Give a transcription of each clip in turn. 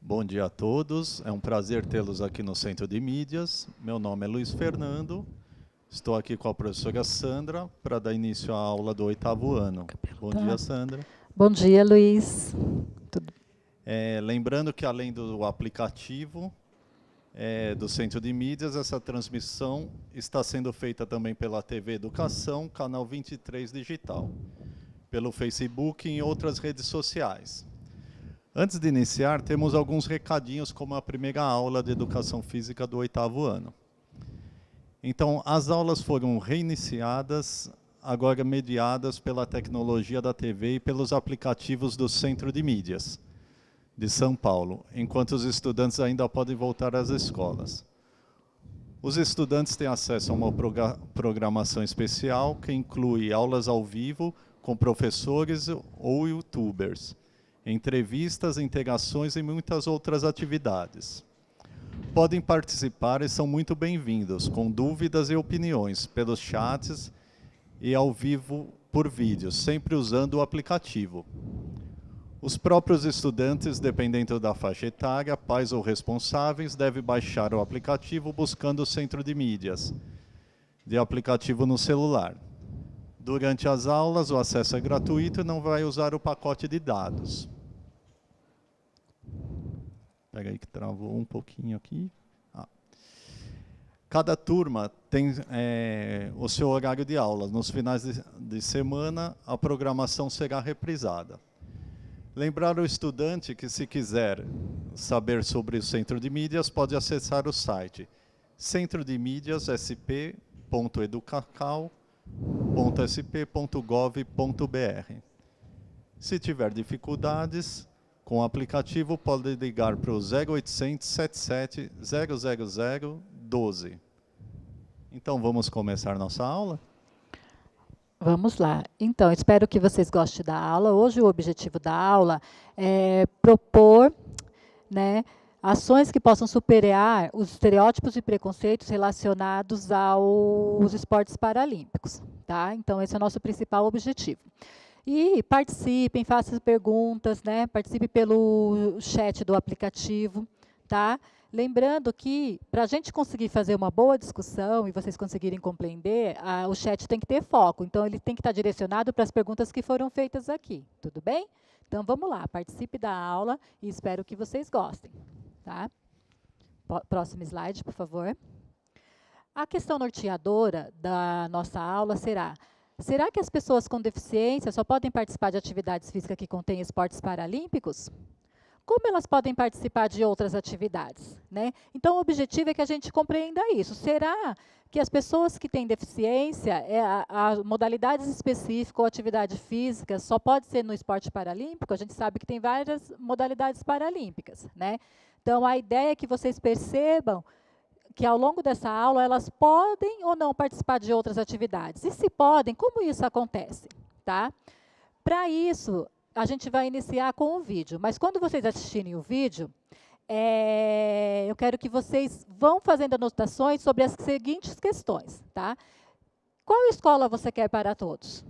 Bom dia a todos, é um prazer tê-los aqui no Centro de Mídias. Meu nome é Luiz Fernando, estou aqui com a professora Sandra para dar início à aula do 8º ano. Bom dia, Sandra. Bom dia, Luiz. Lembrando que além do aplicativo do Centro de Mídias, essa transmissão está sendo feita também pela TV Educação, canal 23 Digital, pelo Facebook e em outras redes sociais. Antes de iniciar, temos alguns recadinhos como a primeira aula de Educação Física do 8º ano. Então, as aulas foram reiniciadas, agora mediadas pela tecnologia da TV e pelos aplicativos do Centro de Mídias de São Paulo, enquanto os estudantes ainda podem voltar às escolas. Os estudantes têm acesso a uma programação especial que inclui aulas ao vivo com professores ou youtubers, entrevistas, interações e muitas outras atividades. Podem participar e são muito bem-vindos, com dúvidas e opiniões, pelos chats e ao vivo por vídeo, sempre usando o aplicativo. Os próprios estudantes, dependendo da faixa etária, pais ou responsáveis, devem baixar o aplicativo buscando o Centro de Mídias, de aplicativo no celular. Durante as aulas, o acesso é gratuito e não vai usar o pacote de dados. Espera aí que travou um pouquinho aqui. Cada turma tem o seu horário de aula. Nos finais de semana, a programação será reprisada. Lembrar o estudante que, se quiser saber sobre o Centro de Mídias, pode acessar o site centrodemídias.educacal.sp.gov.br. Se tiver dificuldades com o aplicativo, pode ligar para o 0800 77 000 12. Então, vamos começar nossa aula? Vamos lá. Então, espero que vocês gostem da aula. Hoje o objetivo da aula é propor, ações que possam superar os estereótipos e preconceitos relacionados aos esportes paralímpicos, tá? Então, esse é o nosso principal objetivo. E participem, façam perguntas, participe pelo chat do aplicativo, tá? Lembrando que, para a gente conseguir fazer uma boa discussão e vocês conseguirem compreender, o chat tem que ter foco. Então, ele tem que estar direcionado para as perguntas que foram feitas aqui. Tudo bem? Então, vamos lá. Participe da aula e espero que vocês gostem. Tá? Próximo slide, por favor. A questão norteadora da nossa aula será: será que as pessoas com deficiência só podem participar de atividades físicas que contêm esportes paralímpicos? Como elas podem participar de outras atividades? Então, o objetivo é que a gente compreenda isso. Será que as pessoas que têm deficiência, a modalidades específicas ou atividade física só pode ser no esporte paralímpico? A gente sabe que tem várias modalidades paralímpicas. Então, a ideia é que vocês percebam que, ao longo dessa aula, elas podem ou não participar de outras atividades. E se podem, como isso acontece? Tá? Para isso, a gente vai iniciar com um vídeo, mas quando vocês assistirem o vídeo, eu quero que vocês vão fazendo anotações sobre as seguintes questões, tá? Qual escola você quer para todos?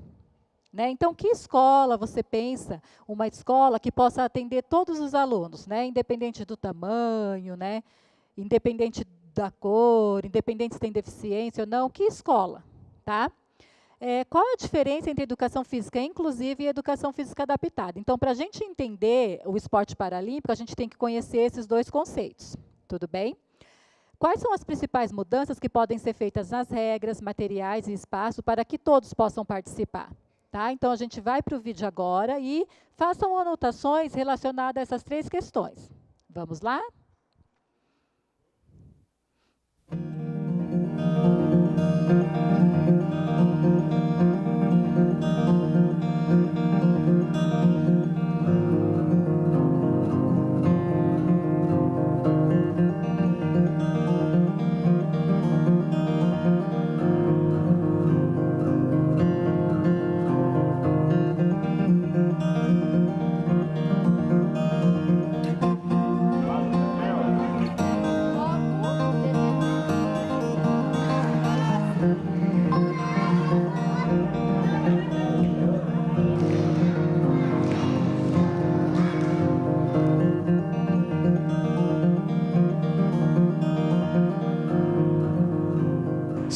Então, que escola você pensa? Uma escola que possa atender todos os alunos, independente do tamanho, independente da cor, independente se tem deficiência ou não, que escola, tá? Qual a diferença entre educação física inclusiva e educação física adaptada? Então, para a gente entender o esporte paralímpico, a gente tem que conhecer esses dois conceitos. Tudo bem? Quais são as principais mudanças que podem ser feitas nas regras, materiais e espaço para que todos possam participar? Tá? Então, a gente vai para o vídeo agora e façam anotações relacionadas a essas três questões. Vamos lá?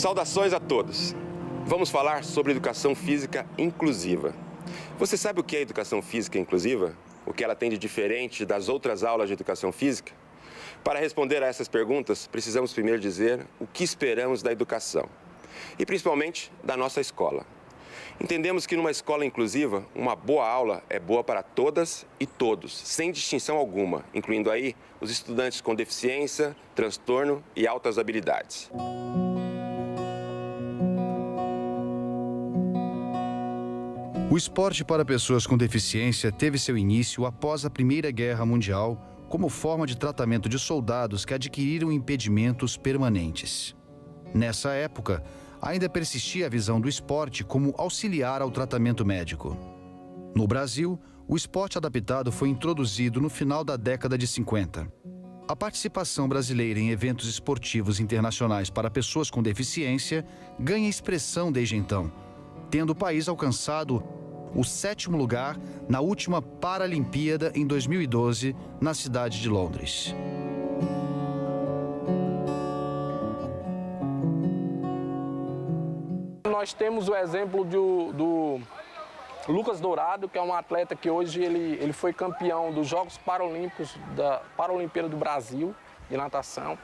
Saudações a todos! Vamos falar sobre educação física inclusiva. Você sabe o que é educação física inclusiva? O que ela tem de diferente das outras aulas de educação física? Para responder a essas perguntas, precisamos primeiro dizer o que esperamos da educação e principalmente da nossa escola. Entendemos que numa escola inclusiva, uma boa aula é boa para todas e todos, sem distinção alguma, incluindo aí os estudantes com deficiência, transtorno e altas habilidades. O esporte para pessoas com deficiência teve seu início após a Primeira Guerra Mundial como forma de tratamento de soldados que adquiriram impedimentos permanentes. Nessa época, ainda persistia a visão do esporte como auxiliar ao tratamento médico. No Brasil, o esporte adaptado foi introduzido no final da década de 50. A participação brasileira em eventos esportivos internacionais para pessoas com deficiência ganha expressão desde então, tendo o país alcançado o 7º lugar na última Paralimpíada em 2012, na cidade de Londres. Nós temos o exemplo do Lucas Dourado, que é um atleta que hoje ele foi campeão dos Jogos Paralímpicos da Paralimpíada do Brasil de natação,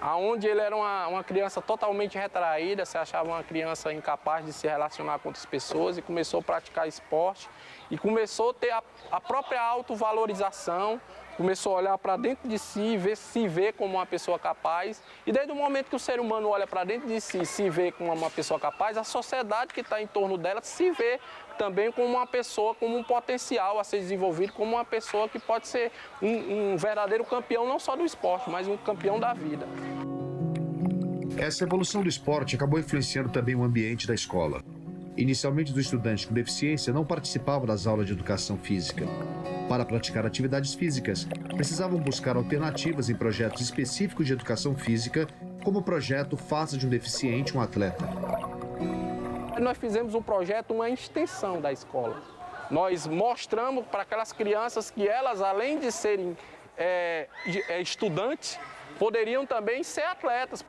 aonde ele era uma criança totalmente retraída, se achava uma criança incapaz de se relacionar com outras pessoas e começou a praticar esporte e começou a ter a própria autovalorização, começou a olhar para dentro de si, se ver como uma pessoa capaz. E desde o momento que o ser humano olha para dentro de si, se vê como uma pessoa capaz, a sociedade que está em torno dela se vê também como uma pessoa, como um potencial a ser desenvolvido, como uma pessoa que pode ser um verdadeiro campeão, não só do esporte, mas um campeão da vida. Essa evolução do esporte acabou influenciando também o ambiente da escola. Inicialmente, os estudantes com deficiência não participavam das aulas de educação física. Para praticar atividades físicas, precisavam buscar alternativas em projetos específicos de educação física, como o projeto Faça de um Deficiente um Atleta. Nós fizemos um projeto, uma extensão da escola. Nós mostramos para aquelas crianças que elas, além de serem estudantes, poderiam também ser atletas.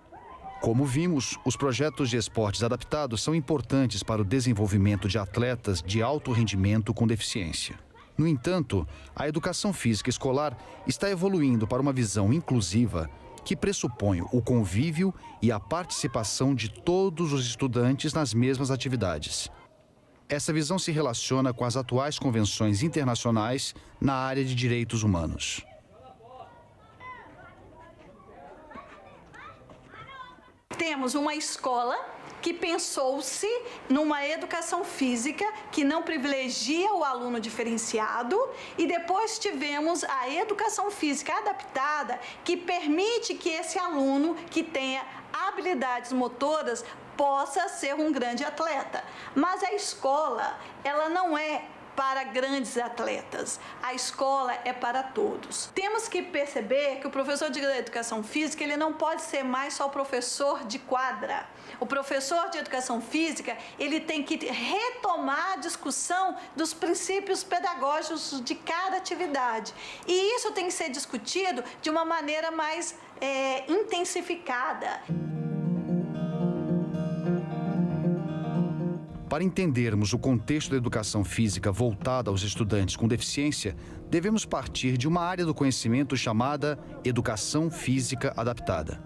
Como vimos, os projetos de esportes adaptados são importantes para o desenvolvimento de atletas de alto rendimento com deficiência. No entanto, a educação física escolar está evoluindo para uma visão inclusiva que pressupõe o convívio e a participação de todos os estudantes nas mesmas atividades. Essa visão se relaciona com as atuais convenções internacionais na área de direitos humanos. Temos uma escola que pensou-se numa educação física que não privilegia o aluno diferenciado, e depois tivemos a educação física adaptada que permite que esse aluno que tenha habilidades motoras possa ser um grande atleta. Mas a escola, ela não é para grandes atletas. A escola é para todos. Temos que perceber que o professor de educação física, ele não pode ser mais só o professor de quadra. O professor de educação física, ele tem que retomar a discussão dos princípios pedagógicos de cada atividade. E isso tem que ser discutido de uma maneira mais intensificada. Para entendermos o contexto da educação física voltada aos estudantes com deficiência, devemos partir de uma área do conhecimento chamada educação física adaptada.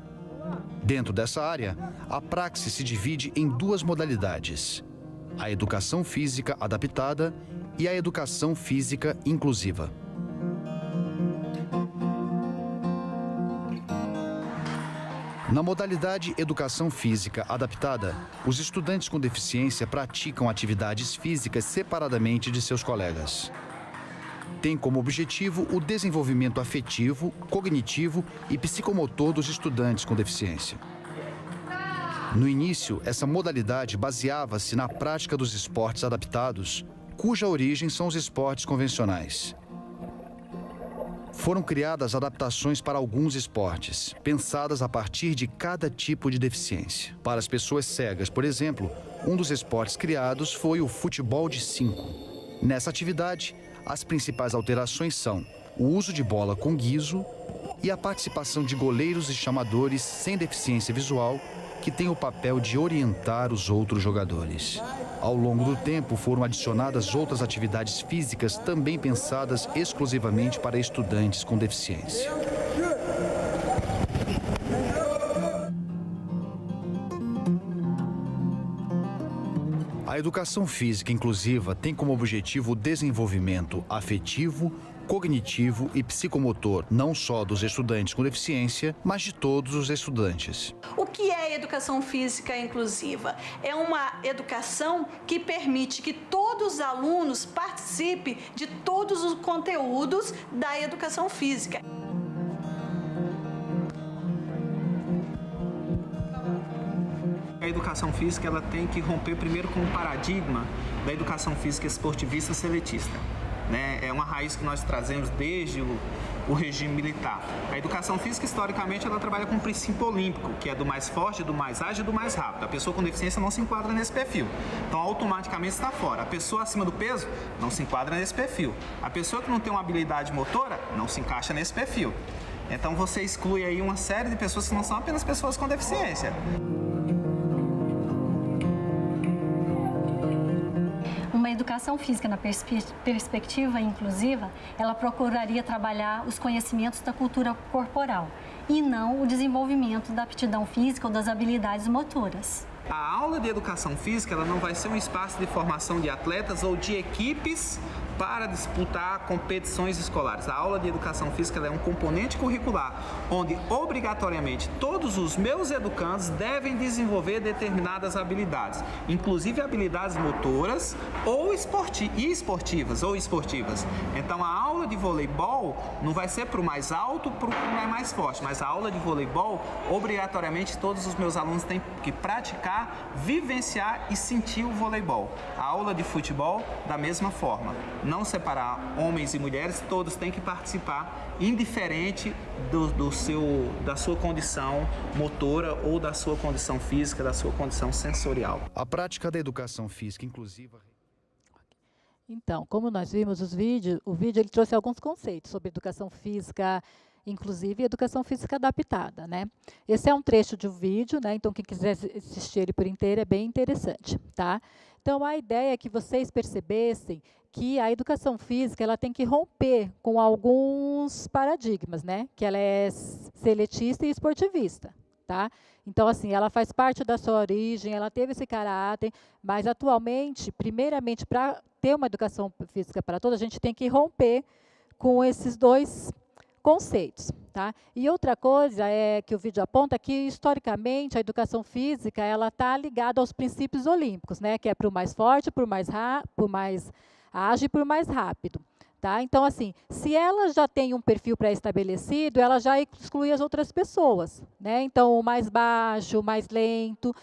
Dentro dessa área, a praxis se divide em duas modalidades: a educação física adaptada e a educação física inclusiva. Na modalidade Educação Física Adaptada, os estudantes com deficiência praticam atividades físicas separadamente de seus colegas. Tem como objetivo o desenvolvimento afetivo, cognitivo e psicomotor dos estudantes com deficiência. No início, essa modalidade baseava-se na prática dos esportes adaptados, cuja origem são os esportes convencionais. Foram criadas adaptações para alguns esportes, pensadas a partir de cada tipo de deficiência. Para as pessoas cegas, por exemplo, um dos esportes criados foi o futebol de 5. Nessa atividade, as principais alterações são o uso de bola com guiso e a participação de goleiros e chamadores sem deficiência visual, que tem o papel de orientar os outros jogadores. Ao longo do tempo, foram adicionadas outras atividades físicas também pensadas exclusivamente para estudantes com deficiência. A educação física inclusiva tem como objetivo o desenvolvimento afetivo, cognitivo e psicomotor, não só dos estudantes com deficiência, mas de todos os estudantes. O que é educação física inclusiva? É uma educação que permite que todos os alunos participem de todos os conteúdos da educação física. A educação física ela tem que romper primeiro com o paradigma da educação física esportivista seletista. É uma raiz que nós trazemos desde o regime militar. A educação física, historicamente, ela trabalha com o princípio olímpico, que é do mais forte, do mais ágil e do mais rápido. A pessoa com deficiência não se enquadra nesse perfil. Então, automaticamente está fora. A pessoa acima do peso não se enquadra nesse perfil. A pessoa que não tem uma habilidade motora não se encaixa nesse perfil. Então, você exclui aí uma série de pessoas que não são apenas pessoas com deficiência. Uma educação física na perspectiva inclusiva, ela procuraria trabalhar os conhecimentos da cultura corporal e não o desenvolvimento da aptidão física ou das habilidades motoras. A aula de educação física ela não vai ser um espaço de formação de atletas ou de equipes para disputar competições escolares. A aula de educação física ela é um componente curricular, onde obrigatoriamente todos os meus educandos devem desenvolver determinadas habilidades, inclusive habilidades motoras ou esportivas. Então a aula de voleibol não vai ser para o mais alto, para o que é mais forte, mas a aula de voleibol, obrigatoriamente todos os meus alunos têm que praticar, vivenciar e sentir o voleibol. A aula de futebol, da mesma forma. Não separar homens e mulheres, todos têm que participar, indiferente da sua condição motora ou da sua condição física, da sua condição sensorial. A prática da educação física inclusiva... Então, como nós vimos o vídeo ele trouxe alguns conceitos sobre educação física inclusive e educação física adaptada, né? Esse é um trecho de um vídeo, né? Então quem quiser assistir ele por inteiro é bem interessante, tá? Então a ideia é que vocês percebessem que a educação física ela tem que romper com alguns paradigmas, né? Que ela é seletista e esportivista, tá? Então assim, ela faz parte da sua origem, ela teve esse caráter, mas atualmente, primeiramente, para ter uma educação física para todos, a gente tem que romper com esses dois conceitos, tá? E outra coisa é que o vídeo aponta que historicamente a educação física ela está ligada aos princípios olímpicos, né? Que é para o mais forte, para o mais ágil e para o mais rápido, tá? Então assim, se ela já tem um perfil pré-estabelecido, ela já exclui as outras pessoas, né? Então o mais baixo, o mais lento,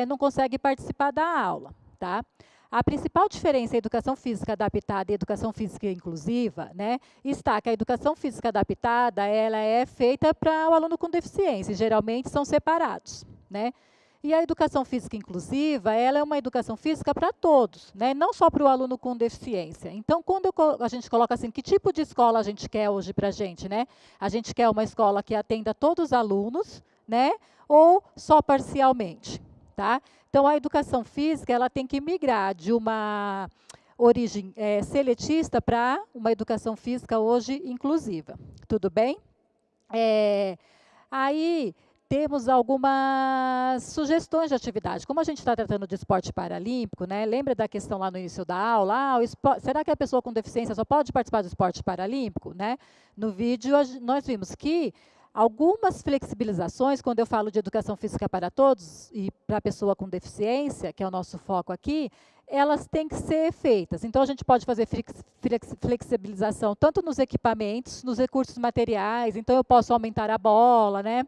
não consegue participar da aula, tá? A principal diferença entre a educação física adaptada e a educação física inclusiva, né, está que a educação física adaptada ela é feita para o aluno com deficiência, e geralmente são separados, né? E a educação física inclusiva, ela é uma educação física para todos, né, não só para o aluno com deficiência. Então, quando a gente coloca assim, que tipo de escola a gente quer hoje para a gente, né? A gente quer uma escola que atenda todos os alunos, né, ou só parcialmente, tá? Então, a educação física ela tem que migrar de uma origem seletista para uma educação física hoje inclusiva. Tudo bem? Aí temos algumas sugestões de atividade. Como a gente está tratando de esporte paralímpico, né? Lembra da questão lá no início da aula? Será que a pessoa com deficiência só pode participar do esporte paralímpico? Né? No vídeo, nós vimos que algumas flexibilizações, quando eu falo de educação física para todos e para a pessoa com deficiência, que é o nosso foco aqui, elas têm que ser feitas. Então, a gente pode fazer flexibilização tanto nos equipamentos, nos recursos materiais. Então, eu posso aumentar a bola, né?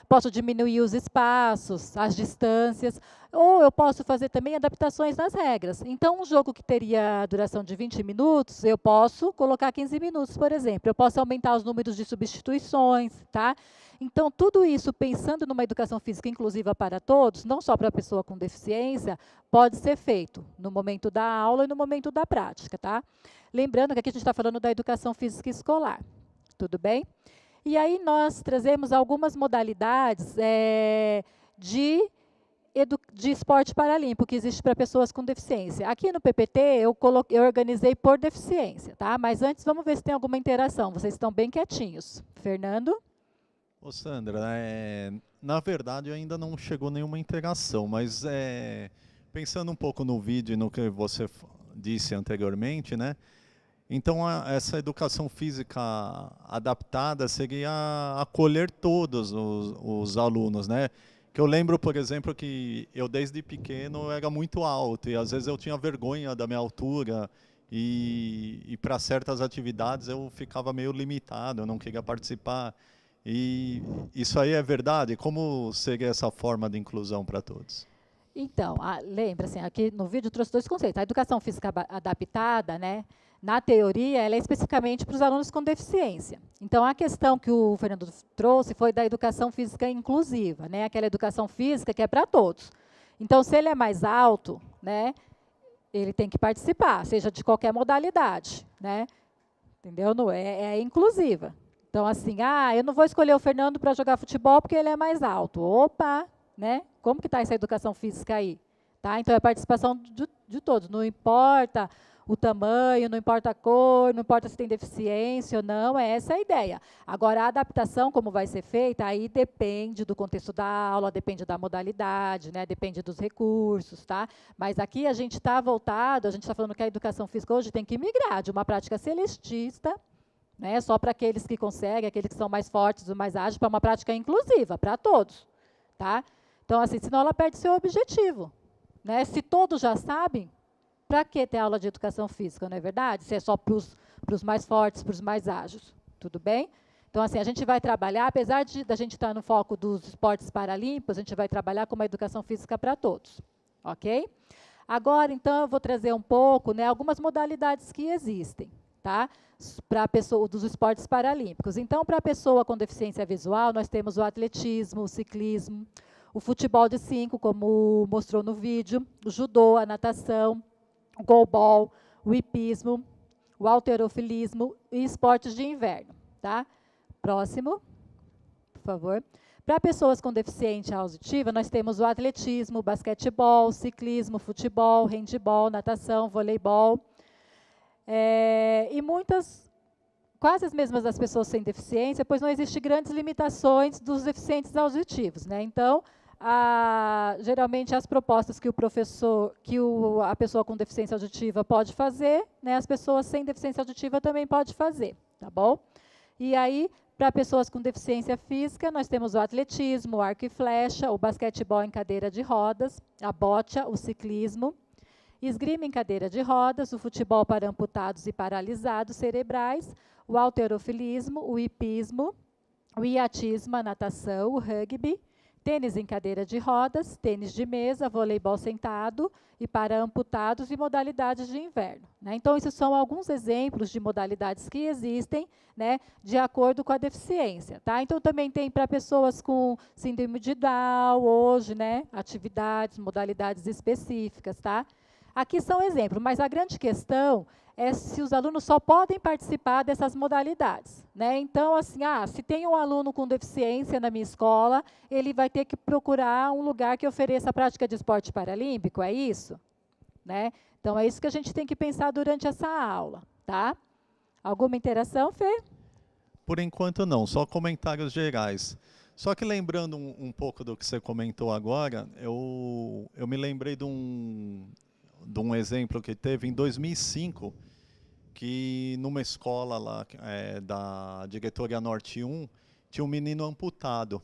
Posso diminuir os espaços, as distâncias, ou eu posso fazer também adaptações nas regras. Então, um jogo que teria duração de 20 minutos, eu posso colocar 15 minutos, por exemplo. Eu posso aumentar os números de substituições, tá? Então, tudo isso, pensando numa educação física inclusiva para todos, não só para a pessoa com deficiência, pode ser feito no momento da aula e no momento da prática, tá? Lembrando que aqui a gente está falando da educação física escolar, tudo bem? E aí nós trazemos algumas modalidades de de esporte paralímpico que existe para pessoas com deficiência. Aqui no PPT eu organizei por deficiência, tá? Mas antes vamos ver se tem alguma interação. Vocês estão bem quietinhos. Fernando? Ô Sandra, na verdade ainda não chegou nenhuma interação, mas pensando um pouco no vídeo e no que você disse anteriormente, né? Então essa educação física adaptada seria acolher todos os alunos, né? Que eu lembro, por exemplo, que eu desde pequeno era muito alto e às vezes eu tinha vergonha da minha altura e para certas atividades eu ficava meio limitado, eu não queria participar. E isso aí é verdade? Como seria essa forma de inclusão para todos? Então, lembra, assim, aqui no vídeo eu trouxe 2 conceitos. A educação física adaptada, né, na teoria, ela é especificamente para os alunos com deficiência. Então, a questão que o Fernando trouxe foi da educação física inclusiva, né, aquela educação física que é para todos. Então, se ele é mais alto, né, ele tem que participar, seja de qualquer modalidade, né, entendeu? Não é inclusiva. Então, assim, eu não vou escolher o Fernando para jogar futebol porque ele é mais alto. Opa, né? Como que está essa educação física aí? Tá? Então, é a participação de todos. Não importa o tamanho, não importa a cor, não importa se tem deficiência ou não, essa é a ideia. Agora, a adaptação, como vai ser feita, aí depende do contexto da aula, depende da modalidade, né? Depende dos recursos, tá? Mas aqui a gente está voltado, a gente está falando que a educação física hoje tem que migrar de uma prática celestista, né, só para aqueles que conseguem, aqueles que são mais fortes ou mais ágeis, para uma prática inclusiva, para todos. Tá? Então, assim, senão ela perde seu objetivo. Né? Se todos já sabem, para que ter aula de educação física, não é verdade? Se é só para os mais fortes, para os mais ágeis. Tudo bem? Então, assim, a gente vai trabalhar, apesar da gente estar no foco dos esportes paralímpicos, a gente vai trabalhar com uma educação física para todos. Ok? Agora, então, eu vou trazer um pouco, né, algumas modalidades que existem. Tá? Para pessoa dos esportes paralímpicos. Então, para a pessoa com deficiência visual, nós temos o atletismo, o ciclismo, o futebol de 5, como mostrou no vídeo, o judô, a natação, o goalball, o hipismo, o halterofilismo e esportes de inverno. Tá? Próximo, por favor. Para pessoas com deficiência auditiva, nós temos o atletismo, o basquetebol, ciclismo, futebol, handebol, natação, voleibol. E quase as mesmas das pessoas sem deficiência, pois não existem grandes limitações dos deficientes auditivos, né? Então, geralmente as propostas que a pessoa com deficiência auditiva pode fazer, né, as pessoas sem deficiência auditiva também podem fazer, tá bom? E aí, para pessoas com deficiência física, nós temos o atletismo, o arco e flecha, o basquetebol em cadeira de rodas, a bocha, o ciclismo, esgrima em cadeira de rodas, o futebol para amputados e paralisados cerebrais, o halterofilismo, o hipismo, o iatismo, a natação, o rugby, tênis em cadeira de rodas, tênis de mesa, voleibol sentado e para amputados e modalidades de inverno. Né? Então, esses são alguns exemplos de modalidades que existem, né, de acordo com a deficiência. Tá? Então, também tem para pessoas com síndrome de Down, hoje, né, atividades, modalidades específicas. Tá? Aqui são exemplos, mas a grande questão é se os alunos só podem participar dessas modalidades. Né? Então, assim, se tem um aluno com deficiência na minha escola, ele vai ter que procurar um lugar que ofereça a prática de esporte paralímpico, é isso? Né? Então, é isso que a gente tem que pensar durante essa aula. Tá? Alguma interação, Fê? Por enquanto não, só comentários gerais. Só que lembrando um pouco do que você comentou agora, eu me lembrei de um exemplo que teve em 2005, que numa escola lá da Diretoria Norte 1, tinha um menino amputado.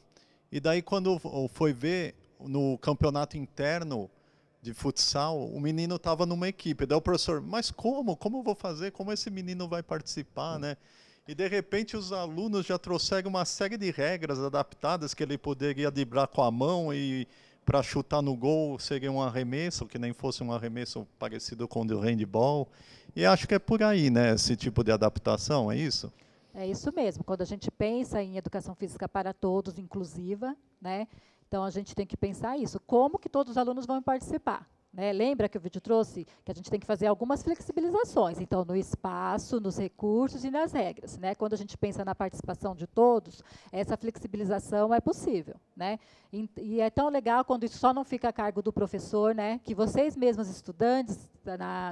E daí, quando foi ver no campeonato interno de futsal, o menino estava numa equipe. Daí o professor, mas como? Como eu vou fazer? Como esse menino vai participar, né? E, de repente, os alunos já trouxeram uma série de regras adaptadas que ele poderia driblar com a mão e para chutar no gol seria um arremesso, que nem fosse um arremesso parecido com o do handball. E acho que é por aí, né, esse tipo de adaptação, é isso? É isso mesmo. Quando a gente pensa em educação física para todos, inclusiva, né, então a gente tem que pensar isso. Como que todos os alunos vão participar? né? Lembra que o vídeo trouxe que a gente tem que fazer algumas flexibilizações, então, no espaço, nos recursos e nas regras, né? Quando a gente pensa na participação de todos, essa flexibilização é possível, né? E é tão legal quando isso só não fica a cargo do professor, né? Que vocês mesmos, estudantes,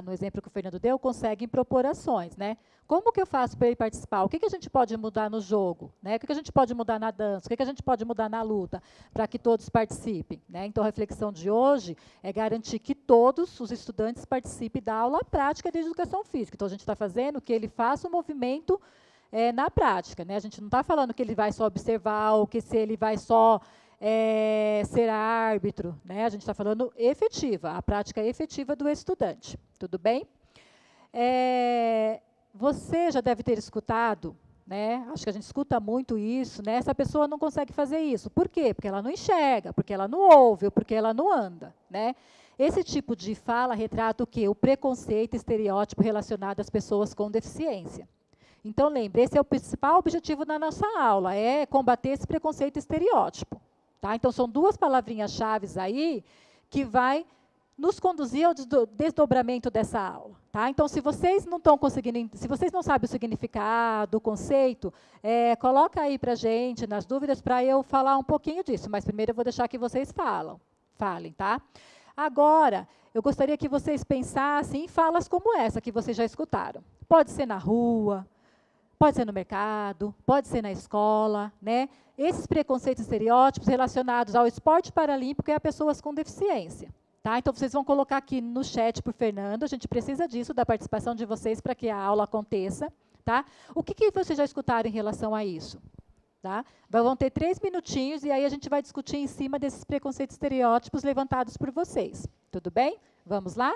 no exemplo que o Fernando deu, conseguem propor ações, né? Como que eu faço para ele participar? O que, que a gente pode mudar no jogo? Né? O que, que a gente pode mudar na dança? O que, que a gente pode mudar na luta para que todos participem? Né? Então, a reflexão de hoje é garantir que todos os estudantes participem da aula prática de educação física. Então, a gente está fazendo que ele faça o movimento na prática. Né? A gente não está falando que ele vai só observar ou que se ele vai só ser árbitro. Né? A gente está falando efetiva, a prática efetiva do estudante. Tudo bem? Você já deve ter escutado, né? Acho que a gente escuta muito isso, né? Essa pessoa não consegue fazer isso. Por quê? Porque ela não enxerga, porque ela não ouve, ou porque ela não anda, né? Esse tipo de fala retrata o quê? O preconceito e estereótipo relacionado às pessoas com deficiência. Então, lembre, esse é o principal objetivo da nossa aula, é combater esse preconceito e estereótipo. Tá? Então, são duas palavrinhas-chave aí que vai nos conduzir ao desdobramento dessa aula. Tá? Então, se vocês não estão conseguindo, se vocês não sabem o significado, o conceito, coloca aí para a gente, nas dúvidas, para eu falar um pouquinho disso. Mas primeiro eu vou deixar que vocês falem, tá? Agora, eu gostaria que vocês pensassem em falas como essa que vocês já escutaram. Pode ser na rua, pode ser no mercado, pode ser na escola, né? Esses preconceitos e estereótipos relacionados ao esporte paralímpico e a pessoas com deficiência. Tá? Então, vocês vão colocar aqui no chat para o Fernando, a gente precisa disso, da participação de vocês para que a aula aconteça. Tá? O que vocês já escutaram em relação a isso? Tá? Vão ter 3 minutinhos e aí a gente vai discutir em cima desses preconceitos e estereótipos levantados por vocês. Tudo bem? Vamos lá?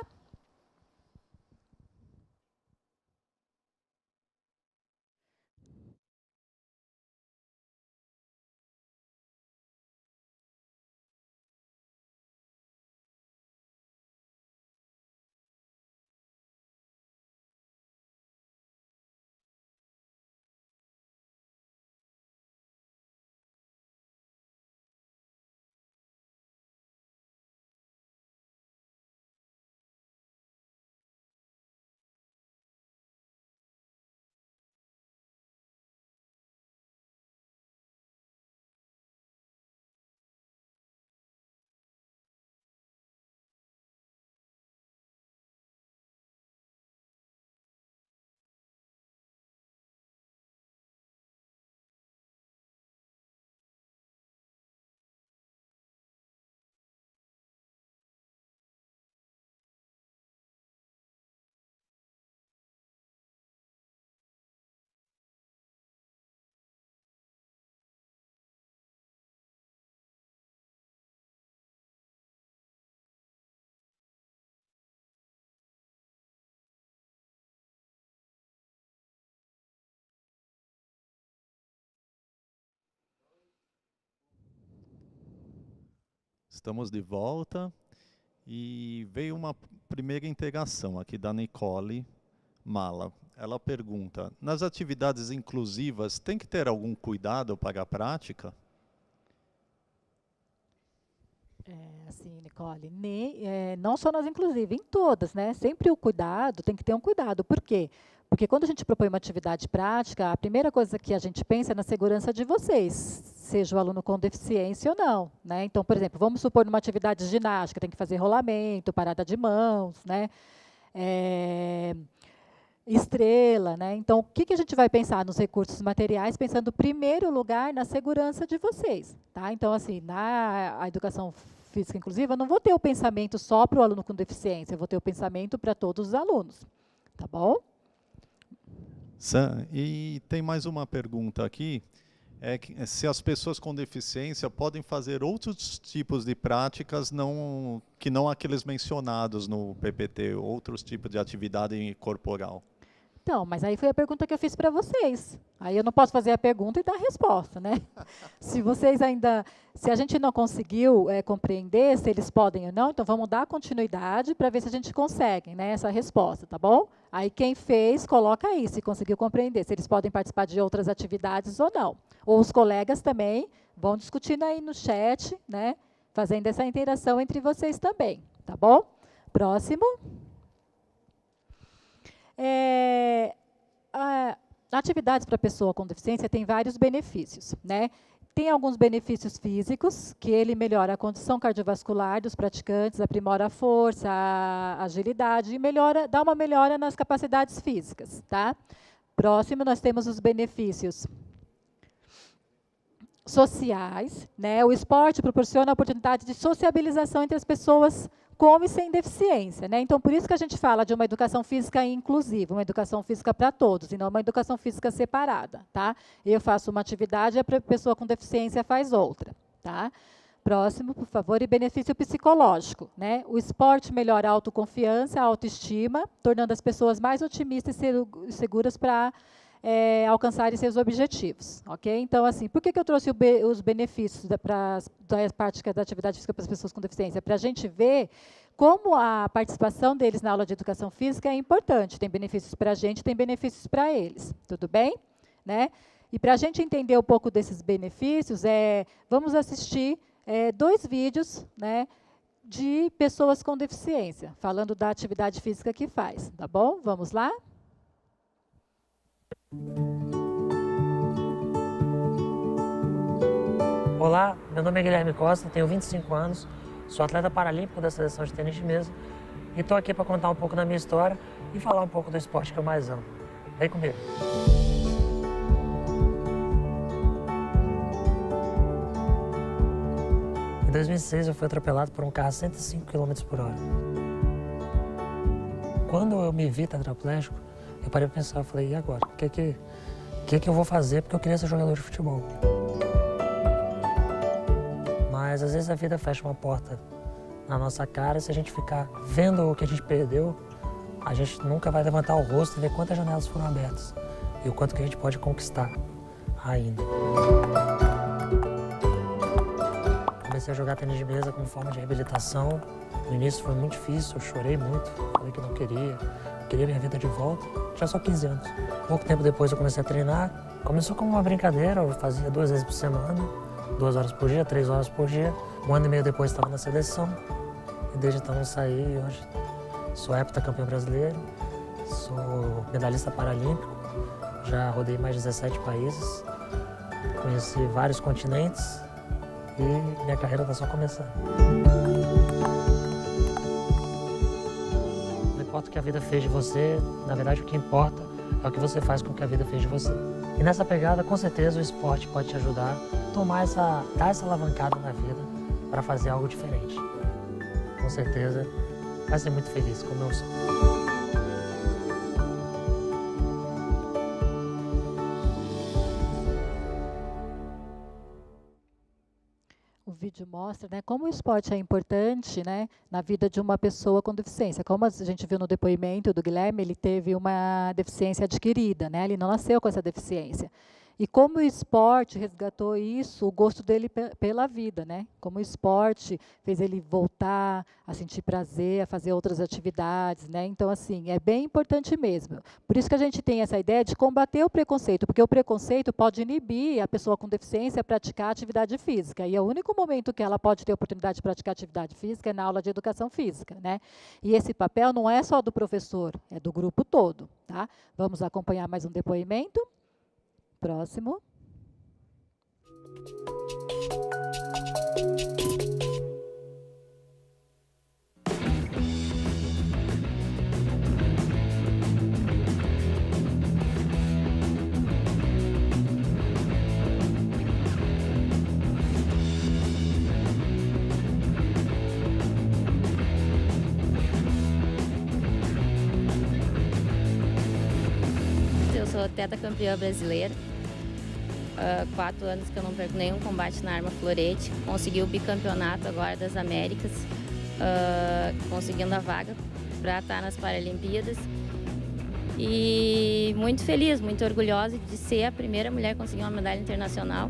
Estamos de volta e veio uma primeira integração aqui da Nicole Mala. Ela pergunta, nas atividades inclusivas tem que ter algum cuidado para a prática? Assim, Nicole, não só nas inclusivas, em todas, né? Sempre o cuidado, tem que ter um cuidado. Por quê? Porque quando a gente propõe uma atividade prática, a primeira coisa que a gente pensa é na segurança de vocês, seja o aluno com deficiência ou não, né? Então, por exemplo, vamos supor numa atividade de ginástica, tem que fazer rolamento, parada de mãos, né? Estrela, né? Então, o que a gente vai pensar nos recursos materiais, pensando, em primeiro lugar, na segurança de vocês, tá? Então, assim, na educação física inclusiva, eu não vou ter o pensamento só para o aluno com deficiência, eu vou ter o pensamento para todos os alunos, tá bom? E tem mais uma pergunta aqui, se as pessoas com deficiência podem fazer outros tipos de práticas que não aqueles mencionados no PPT, outros tipos de atividade corporal. Então, mas aí foi a pergunta que eu fiz para vocês. Aí eu não posso fazer a pergunta e dar a resposta, né? Se a gente não conseguiu compreender se eles podem ou não, então vamos dar continuidade para ver se a gente consegue, né, essa resposta, tá bom? Aí quem fez, coloca aí, se conseguiu compreender, se eles podem participar de outras atividades ou não. Ou os colegas também vão discutindo aí no chat, né, fazendo essa interação entre vocês também, tá bom? Próximo. Atividades para pessoa com deficiência tem vários benefícios, né? Tem alguns benefícios físicos, que ele melhora a condição cardiovascular dos praticantes, aprimora a força, a agilidade e dá uma melhora nas capacidades físicas, tá? Próximo, nós temos os benefícios sociais, né? O esporte proporciona a oportunidade de sociabilização entre as pessoas com e sem deficiência, né? Então, por isso que a gente fala de uma educação física inclusiva, uma educação física para todos, e não uma educação física separada, tá? Eu faço uma atividade e a pessoa com deficiência faz outra, tá? Próximo, por favor, e benefício psicológico, né? O esporte melhora a autoconfiança, a autoestima, tornando as pessoas mais otimistas e seguras para alcançarem seus objetivos, ok? Então, assim, por que eu trouxe os benefícios da prática da atividade física para as pessoas com deficiência? Para a gente ver como a participação deles na aula de educação física é importante. Tem benefícios para a gente, tem benefícios para eles, tudo bem? Né? E para a gente entender um pouco desses benefícios, vamos assistir 2 vídeos, né, de pessoas com deficiência, falando da atividade física que faz, tá bom? Vamos lá? Olá, meu nome é Guilherme Costa, tenho 25 anos, sou atleta paralímpico da seleção de tênis de mesa e estou aqui para contar um pouco da minha história e falar um pouco do esporte que eu mais amo. Vem comigo. Em 2006 eu fui atropelado por um carro a 105 km por hora. Quando eu me vi tetraplégico, eu parei para pensar, eu falei, e agora? O que eu vou fazer? Porque eu queria ser jogador de futebol. Mas às vezes a vida fecha uma porta na nossa cara e se a gente ficar vendo o que a gente perdeu, a gente nunca vai levantar o rosto e ver quantas janelas foram abertas e o quanto que a gente pode conquistar ainda. Comecei a jogar tênis de mesa como forma de reabilitação. No início foi muito difícil, eu chorei muito, falei que não queria minha vida de volta. Tinha só 15 anos. Pouco tempo depois eu comecei a treinar. Começou como uma brincadeira, eu fazia 2 vezes por semana, 2 horas por dia, 3 horas por dia. 1 ano e meio depois estava na seleção. E desde então eu saí e hoje sou heptacampeão brasileiro, sou medalhista paralímpico, já rodei mais de 17 países, conheci vários continentes e minha carreira está só começando. Não importa o que a vida fez de você, na verdade o que importa é o que você faz com o que a vida fez de você. E nessa pegada, com certeza, o esporte pode te ajudar a dar essa alavancada na vida para fazer algo diferente. Com certeza, vai ser muito feliz, como eu sou. O vídeo mostra, né, como o esporte é importante, né, na vida de uma pessoa com deficiência. Como a gente viu no depoimento do Guilherme, ele teve uma deficiência adquirida, né, ele não nasceu com essa deficiência. E como o esporte resgatou isso, o gosto dele pela vida, né? Como o esporte fez ele voltar a sentir prazer, a fazer outras atividades, né? Então, assim, é bem importante mesmo. Por isso que a gente tem essa ideia de combater o preconceito, porque o preconceito pode inibir a pessoa com deficiência a praticar atividade física. E é o único momento que ela pode ter a oportunidade de praticar atividade física é na aula de educação física, né? E esse papel não é só do professor, é do grupo todo, tá? Vamos acompanhar mais um depoimento. Próximo. Eu sou tetracampeã brasileira. 4 anos que eu não perco nenhum combate na arma florete. Consegui o bicampeonato agora das Américas, conseguindo a vaga para estar nas Paralimpíadas. E muito feliz, muito orgulhosa de ser a primeira mulher a conseguir uma medalha internacional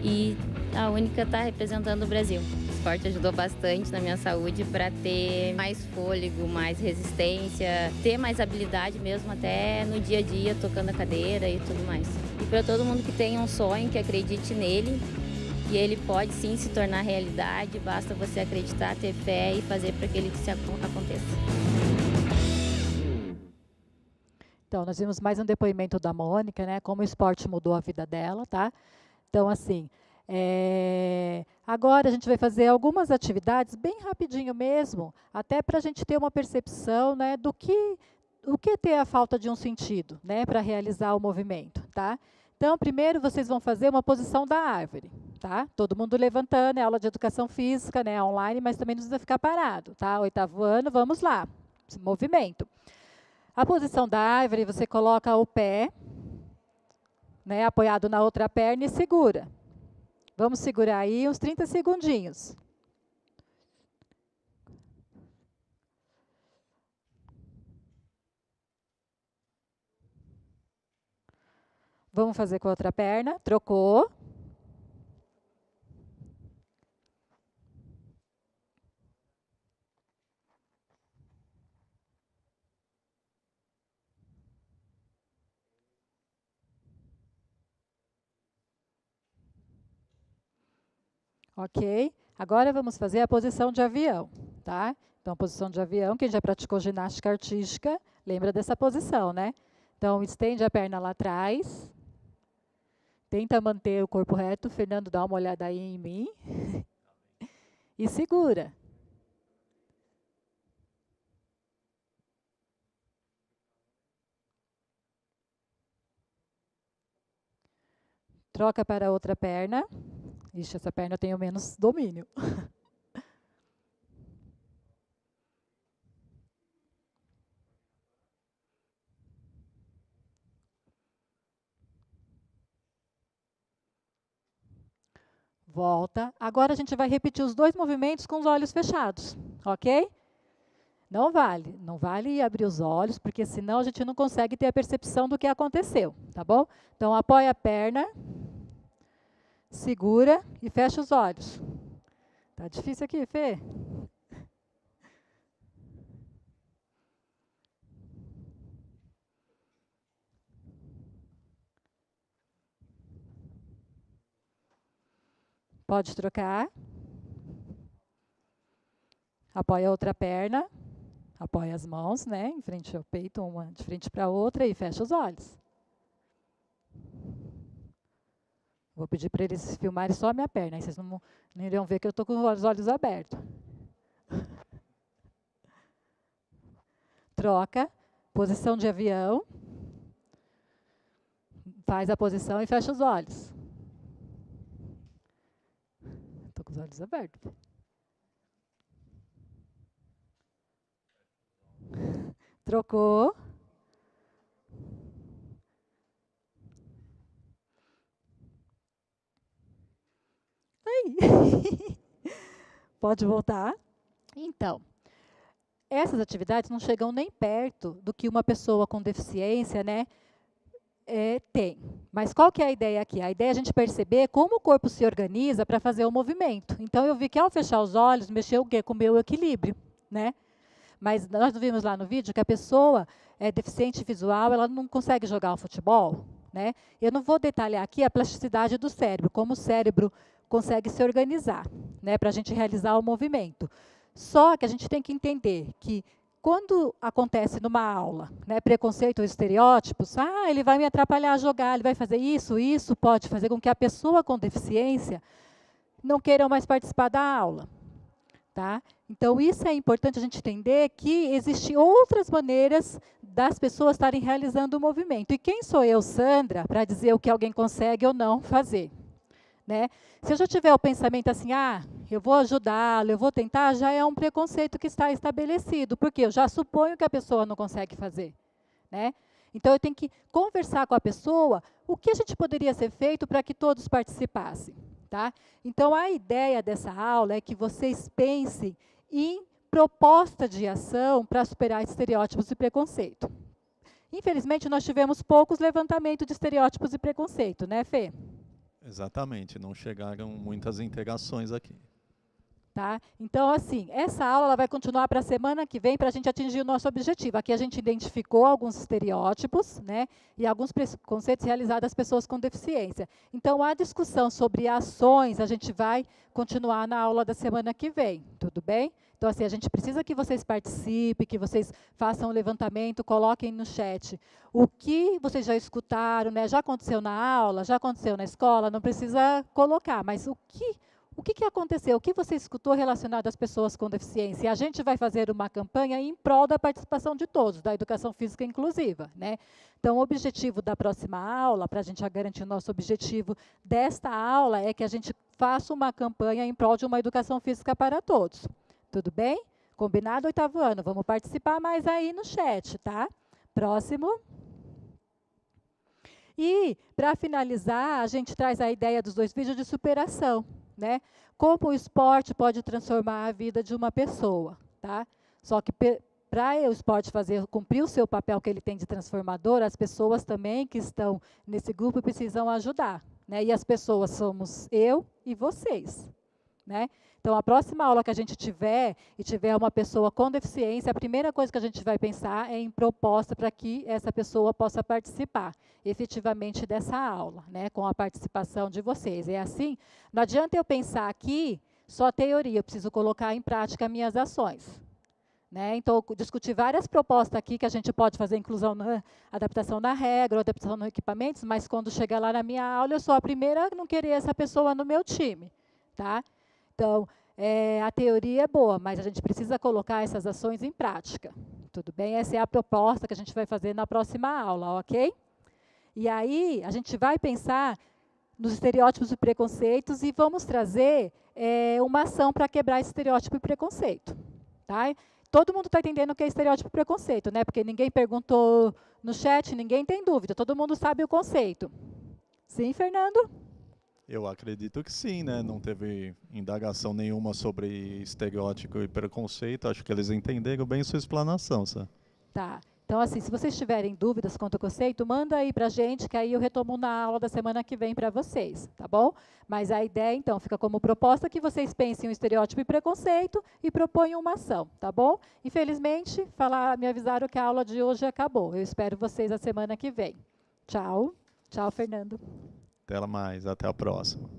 e a única a estar representando o Brasil. O esporte ajudou bastante na minha saúde para ter mais fôlego, mais resistência, ter mais habilidade mesmo até no dia a dia, tocando a cadeira e tudo mais. E para todo mundo que tem um sonho, que acredite nele, e ele pode sim se tornar realidade, basta você acreditar, ter fé e fazer para que ele aconteça. Então, nós vimos mais um depoimento da Mônica, né? Como o esporte mudou a vida dela, tá? Então, assim, agora a gente vai fazer algumas atividades bem rapidinho mesmo, até para a gente ter uma percepção, né, do que ter a falta de um sentido, né, para realizar o movimento, tá? Então, primeiro vocês vão fazer uma posição da árvore, tá? Todo mundo levantando, é aula de educação física, né, online, mas também não precisa ficar parado, tá? 8º ano, vamos lá, movimento. A posição da árvore, você coloca o pé, né, apoiado na outra perna e segura. Vamos segurar aí uns 30 segundinhos. Vamos fazer com a outra perna. Trocou. Ok? Agora vamos fazer a posição de avião, tá? Então, posição de avião, quem já praticou ginástica artística, lembra dessa posição, né? Então, estende a perna lá atrás. Tenta manter o corpo reto. Fernando, dá uma olhada aí em mim. E segura. Troca para a outra perna. Ixi, essa perna eu tenho menos domínio. Volta. Agora a gente vai repetir os 2 movimentos com os olhos fechados, ok? Não vale abrir os olhos, porque senão a gente não consegue ter a percepção do que aconteceu, tá bom? Então, apoia a perna, segura e fecha os olhos. Tá difícil aqui, Fê? Pode trocar. Apoia a outra perna. Apoia as mãos, né, em frente ao peito, uma de frente para a outra e fecha os olhos. Vou pedir para eles filmarem só a minha perna, aí vocês não iriam ver que eu estou com os olhos abertos. Troca, posição de avião. Faz a posição e fecha os olhos. Estou com os olhos abertos. Trocou. Aí. Pode voltar. Então, essas atividades não chegam nem perto do que uma pessoa com deficiência, né, tem. Mas qual que é a ideia aqui? A ideia é a gente perceber como o corpo se organiza para fazer o movimento. Então, eu vi que ao fechar os olhos, mexeu o quê? Com o meu equilíbrio, né? Mas nós vimos lá no vídeo que a pessoa deficiente visual, ela não consegue jogar o futebol, né? Eu não vou detalhar aqui a plasticidade do cérebro, como o cérebro consegue se organizar, né, para a gente realizar o movimento. Só que a gente tem que entender que quando acontece numa aula, né, preconceito ou estereótipos, ele vai me atrapalhar a jogar, ele vai fazer isso, isso pode fazer com que a pessoa com deficiência não queira mais participar da aula. Tá? Então, isso é importante a gente entender que existem outras maneiras das pessoas estarem realizando o movimento. E quem sou eu, Sandra, para dizer o que alguém consegue ou não fazer? Né? Se eu já tiver o pensamento assim, eu vou ajudá-lo, eu vou tentar, já é um preconceito que está estabelecido, porque eu já suponho que a pessoa não consegue fazer. Né? Então, eu tenho que conversar com a pessoa o que a gente poderia ser feito para que todos participassem. Tá? Então, a ideia dessa aula é que vocês pensem em proposta de ação para superar estereótipos e preconceito. Infelizmente, nós tivemos poucos levantamentos de estereótipos e preconceito, né, Fê? Exatamente, não chegaram muitas integrações aqui. Tá? Então, assim, essa aula ela vai continuar para a semana que vem para a gente atingir o nosso objetivo. Aqui a gente identificou alguns estereótipos, né, e alguns preconceitos realizados das pessoas com deficiência. Então, a discussão sobre ações a gente vai continuar na aula da semana que vem, tudo bem? Então, assim, a gente precisa que vocês participem, que vocês façam um levantamento, coloquem no chat o que vocês já escutaram, né, já aconteceu na aula, já aconteceu na escola, não precisa colocar, mas o que aconteceu? O que você escutou relacionado às pessoas com deficiência? E a gente vai fazer uma campanha em prol da participação de todos, da educação física inclusiva, né? Então, o objetivo da próxima aula, para a gente garantir o nosso objetivo desta aula, é que a gente faça uma campanha em prol de uma educação física para todos. Tudo bem? Combinado, 8º ano? Vamos participar mais aí no chat, tá? Próximo. E, para finalizar, a gente traz a ideia dos 2 vídeos de superação. Né? Como o esporte pode transformar a vida de uma pessoa, tá? Só que para o esporte cumprir o seu papel que ele tem de transformador, as pessoas também que estão nesse grupo precisam ajudar, né? E as pessoas somos eu e vocês, né? Então, a próxima aula que a gente tiver uma pessoa com deficiência, a primeira coisa que a gente vai pensar é em proposta para que essa pessoa possa participar efetivamente dessa aula, né, com a participação de vocês. É assim, não adianta eu pensar aqui só teoria, eu preciso colocar em prática minhas ações. Né? Então, discutir várias propostas aqui que a gente pode fazer inclusão na adaptação na regra, ou adaptação nos equipamentos, mas quando chegar lá na minha aula, eu sou a primeira a não querer essa pessoa no meu time. Tá? Então, a teoria é boa, mas a gente precisa colocar essas ações em prática. Tudo bem? Essa é a proposta que a gente vai fazer na próxima aula, ok? E aí, a gente vai pensar nos estereótipos e preconceitos e vamos trazer uma ação para quebrar esse estereótipo e preconceito. Tá? Todo mundo está entendendo o que é estereótipo e preconceito, né? Porque ninguém perguntou no chat, ninguém tem dúvida, todo mundo sabe o conceito. Sim, Fernando? Eu acredito que sim, né? Não teve indagação nenhuma sobre estereótipo e preconceito. Acho que eles entenderam bem sua explanação, sabe? Tá. Então, assim, se vocês tiverem dúvidas quanto ao conceito, manda aí para a gente, que aí eu retomo na aula da semana que vem para vocês, tá bom? Mas a ideia, então, fica como proposta que vocês pensem em estereótipo e preconceito e proponham uma ação, tá bom? Infelizmente, me avisaram que a aula de hoje acabou. Eu espero vocês a semana que vem. Tchau. Tchau, Fernando. Até mais, até a próxima.